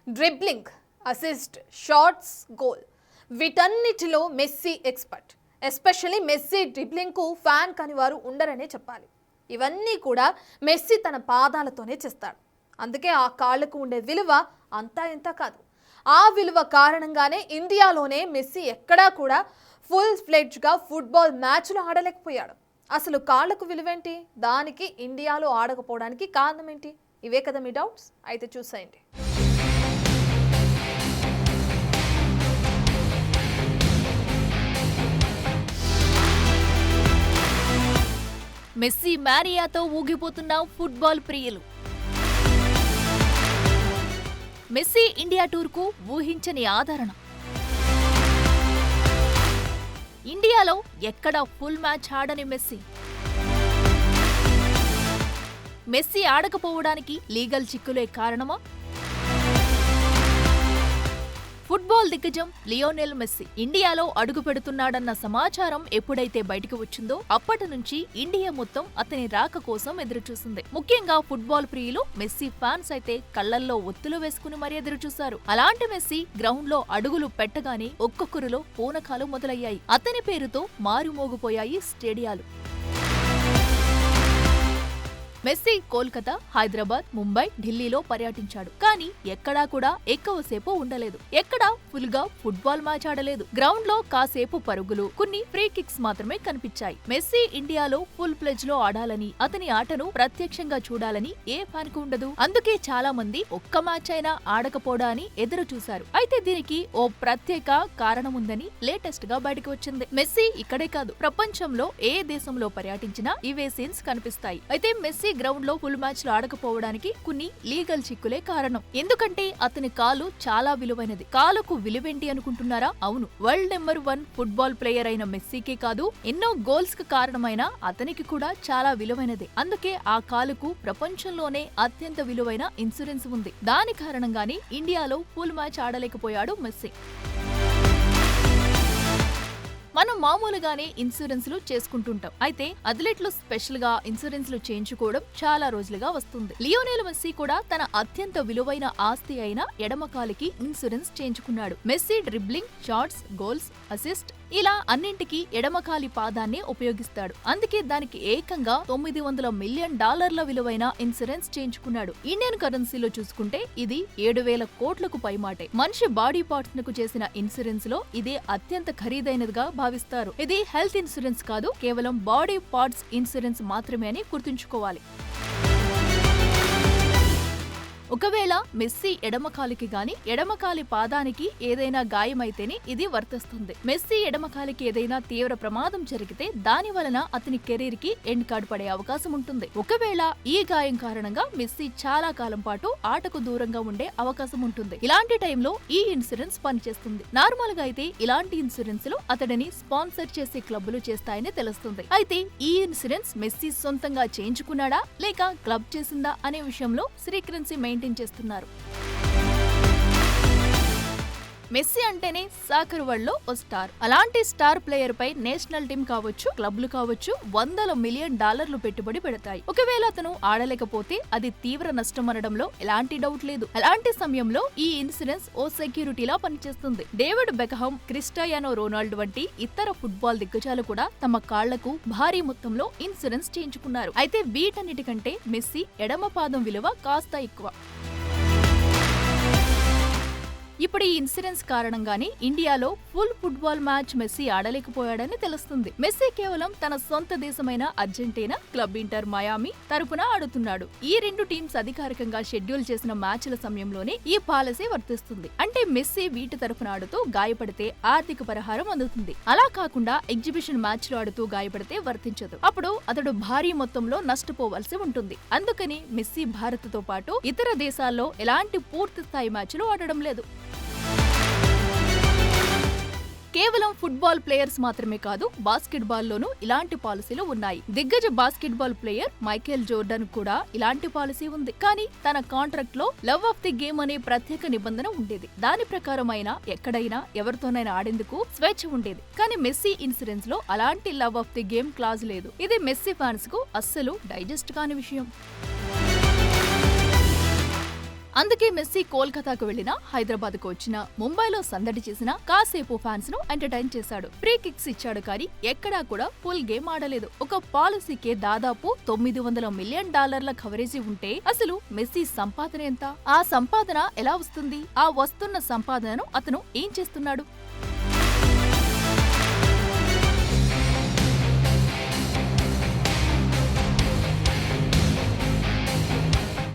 Dribbling, assist, shots, goal వీటన్నిటిలో Messi expert. Especially Messi డ్రిబ్లింగ్కు fan కాని వారు ఉండరనే చెప్పాలి. ఇవన్నీ కూడా మెస్సీ తన పాదాలతోనే చేస్తాడు. అందుకే ఆ కాళ్లకు ఉండే విలువ అంతా ఇంత కాదు. ఆ విలువ కారణంగానే ఇండియాలోనే మెస్సీ ఎక్కడా కూడా ఫుల్ ఫ్లెడ్జ్గా ఫుట్బాల్ మ్యాచ్లు ఆడలేకపోయాడు. అసలు కాళ్లకు విలువేంటి? దానికి ఇండియాలో ఆడకపోవడానికి కారణం ఏంటి? ఇవే కదా మీ డౌట్స్? అయితే చూసేయండి. మెస్సీ మారియాతో ఊగిపోతున్న ఫుట్బాల్ ప్రియులు. మెస్సీ ఇండియా టూర్కు ఊహించని ఆదరణ. ఇండియాలో ఎక్కడా ఫుల్ మ్యాచ్ ఆడని మెస్సీ. మెస్సీ ఆడకపోవడానికి లీగల్ చిక్కులే కారణమా? ఫుట్బాల్ దిగ్గజం లియోనెల్ మెస్సీ ఇండియాలో అడుగు పెడుతున్నాడన్న సమాచారం ఎప్పుడైతే బయటకు వచ్చిందో అప్పటి నుంచి ఇండియా మొత్తం అతని రాక కోసం ఎదురుచూసింది. ముఖ్యంగా ఫుట్బాల్ ప్రియులు మెస్సీ ఫ్యాన్స్ అయితే కళ్లల్లో ఒత్తులు వేసుకుని మరీ ఎదురుచూశారు. అలాంటి మెస్సీ గ్రౌండ్ లో అడుగులు పెట్టగానే ఒక్కొక్కరిలో పూనకాలు మొదలయ్యాయి. అతని పేరుతో మారుమోగిపోయాయి స్టేడియాలు. మెస్సీ కోల్కతా, హైదరాబాద్, ముంబై, ఢిల్లీలో పర్యటించాడు. కానీ ఎక్కడా కూడా ఎక్కువసేపు ఉండలేదు. ఎక్కడా ఫుల్ గా ఫుట్బాల్ మ్యాచ్ ఆడలేదు. గ్రౌండ్ లో కాసేపు పరుగులు, కొన్ని ఫ్రీ కిక్స్ మాత్రమే కనిపించాయి. మెస్సీ ఇండియాలో ఫుల్ ప్లెజ్ లో ఆడాలని, అతని ఆటను ప్రత్యక్షంగా చూడాలని ఏ ఫ్యాన్ కు ఉండదు. అందుకే చాలా మంది ఒక్క మ్యాచ్ అయినా ఆడకపోడా అని ఎదురు చూశారు. అయితే దీనికి ఓ ప్రత్యేక కారణం ఉందని లేటెస్ట్ గా బయటకు వచ్చింది. మెస్సీ ఇక్కడే కాదు, ప్రపంచంలో ఏ దేశంలో పర్యటించినా ఇవే సీన్స్ కనిపిస్తాయి. అయితే మెస్సీ గ్రౌండ్ లో ఫుల్ మ్యాచ్ లో ఆడకపోవడానికి కొన్ని లీగల్ చిక్కులే కారణం. ఎందుకంటే అతని కాలు చాలా విలువైనది. కాలుకు విలువేంటి అనుకుంటున్నారా? అవును, వరల్డ్ నెంబర్ 1 ఫుట్బాల్ ప్లేయర్ అయిన మెస్సీకే కాదు, ఎన్నో గోల్స్ కు కారణమైన అతనికి కూడా చాలా విలువైనదే. అందుకే ఆ కాలుకు ప్రపంచంలోనే అత్యంత విలువైన ఇన్సూరెన్స్ ఉంది. దాని కారణంగానే ఇండియాలో ఫుల్ మ్యాచ్ ఆడలేకపోయాడు మెస్సీ. మనం మామూలుగానే ఇన్సూరెన్స్లు చేసుకుంటుంటాం. అయితే అథ్లెట్లు స్పెషల్ గా ఇన్సూరెన్స్లు చేయించుకోవడం చాలా రోజులుగా వస్తుంది. లియోనెల్ మెస్సీ కూడా తన అత్యంత విలువైన ఆస్తి అయిన ఎడమకాలికి ఇన్సూరెన్స్ చేయించుకున్నాడు. Messi dribbling, shots, goals, assist ఇలా అన్నింటికీ ఎడమకాలి పాదాన్నే ఉపయోగిస్తాడు. అందుకే దానికి ఏకంగా $900 మిలియన్ విలువైన ఇన్సూరెన్స్ చేయించుకున్నాడు. ఇండియన్ కరెన్సీలో చూసుకుంటే ఇది 7,000 కోట్లకు పైమాటే. మనిషి బాడీ పార్ట్స్ కు చేసిన ఇన్సూరెన్స్ లో ఇదే అత్యంత ఖరీదైనదిగా భావిస్తారు. ఇది హెల్త్ ఇన్సూరెన్స్ కాదు, కేవలం బాడీ పార్ట్స్ ఇన్సూరెన్స్ మాత్రమే అని గుర్తుంచుకోవాలి. ఒకవేళ మెస్సీ ఎడమకాలికి గాని ఎడమకాలి పాదానికి ఏదైనా గాయమైతేనే ఇది వర్తిస్తుంది. మెస్సీ ఎడమకాలికి ఏదైనా తీవ్ర ప్రమాదం జరిగితే దాని వలన అతని కెరీర్ కి ఎండ్ కార్డ్ పడే అవకాశం ఉంటుంది. ఒకవేళ ఈ గాయం కారణంగా మెస్సీ చాలా కాలం పాటు ఆటకు దూరంగా ఉండే అవకాశం ఉంటుంది. ఇలాంటి టైంలో ఈ ఇన్సూరెన్స్ పనిచేస్తుంది. నార్మల్ గా అయితే ఇలాంటి ఇన్సూరెన్స్ లు అతడిని స్పాన్సర్ చేసే క్లబ్లు చేస్తాయని తెలుస్తుంది. అయితే ఈ ఇన్సూరెన్స్ మెస్సీ సొంతంగా చేయించుకున్నాడా లేక క్లబ్ చేసిందా అనే విషయంలో సీక్రెన్సీ మెయింటైన్ చేస్తున్నారు. మెస్సీ అంటేనే సాకర్ వరల్డ్ లో ఓ స్టార్. అలాంటి స్టార్ ప్లేయర్ పై నేషనల్ టీం కావచ్చు, క్లబ్లు కావచ్చు $100 మిలియన్ పెట్టుబడి పెడతాయి. ఒకవేళ అతను ఆడలేకపోతే అది తీవ్ర నష్టం అనడంలో ఎలాంటి డౌట్ లేదు. అలాంటి సమయంలో ఈ ఇన్సూరెన్స్ ఓ సెక్యూరిటీలా పనిచేస్తుంది. డేవిడ్ బెకహామ్, క్రిస్టియానో రొనాల్డో వంటి ఇతర ఫుట్బాల్ దిగ్గజాలు కూడా తమ కాళ్లకు భారీ మొత్తంలో ఇన్సూరెన్స్ చేయించుకున్నారు. అయితే వీటన్నిటికంటే మెస్సీ ఎడమ పాదం విలువ కాస్త ఎక్కువ. ఇప్పుడు ఈ ఇన్సూరెన్స్ కారణంగానే ఇండియాలో ఫుల్ ఫుట్బాల్ మ్యాచ్ మెస్సీ ఆడలేకపోయాడని తెలుస్తుంది. మెస్సీ కేవలం తన సొంత దేశమైన అర్జెంటీనా, క్లబ్ ఇంటర్ మయామి తరపున ఆడుతున్నాడు. ఈ రెండు టీమ్స్ అధికారికంగా షెడ్యూల్ చేసిన మ్యాచ్ల సమయంలోనే ఈ పాలసీ వర్తిస్తుంది. అంటే మెస్సీ వీటి తరపున ఆడుతూ గాయపడితే ఆర్థిక పరిహారం అందుతుంది. అలా కాకుండా ఎగ్జిబిషన్ మ్యాచ్ లో ఆడుతూ గాయపడితే వర్తించదు. అప్పుడు అతడు భారీ మొత్తంలో నష్టపోవాల్సి ఉంటుంది. అందుకని మెస్సీ భారత్ తో పాటు ఇతర దేశాల్లో ఎలాంటి పూర్తి స్థాయి మ్యాచ్లు ఆడడం లేదు. కేవలం ఫుట్బాల్ ప్లేయర్స్ మాత్రమే కాదు, బాస్కెట్బాల్ లోనూ ఇలాంటి పాలసీలు ఉన్నాయి. దిగ్గజ బాస్కెట్బాల్ ప్లేయర్ మైకేల్ జోర్డన్ కూడా ఇలాంటి పాలసీ ఉంది. కానీ తన కాంట్రాక్ట్ లో లవ్ ఆఫ్ ది గేమ్ అనే ప్రత్యేక నిబంధన ఉండేది. దాని ప్రకారం అయినా ఎక్కడైనా ఎవరితోనైనా ఆడేందుకు స్వేచ్ఛ ఉండేది. కానీ మెస్సీ ఇన్సూరెన్స్ లో అలాంటి love of the game clause లేదు. ఇది మెస్సీ ఫ్యాన్స్ కు అస్సలు డైజెస్ట్ కాని విషయం. అందుకే మెస్సీ కోల్కతాకు వెళ్లినా, హైదరాబాద్ కు వచ్చినా, ముంబైలో సందడి చేసినా కాసేపు ఫ్యాన్స్ ను ఎంటర్టైన్ చేశాడు. ఫ్రీ కిక్స్ ఇచ్చాడు కానీ ఎక్కడా కూడా ఫుల్ గేమ్ ఆడలేదు. ఒక పాలసీకే దాదాపు $900 మిలియన్ కవరేజీ ఉంటే అసలు మెస్సీ సంపాదన ఎంత? ఆ సంపాదన ఎలా వస్తుంది? ఆ వస్తున్న సంపాదనను అతను ఏం చేస్తున్నాడు?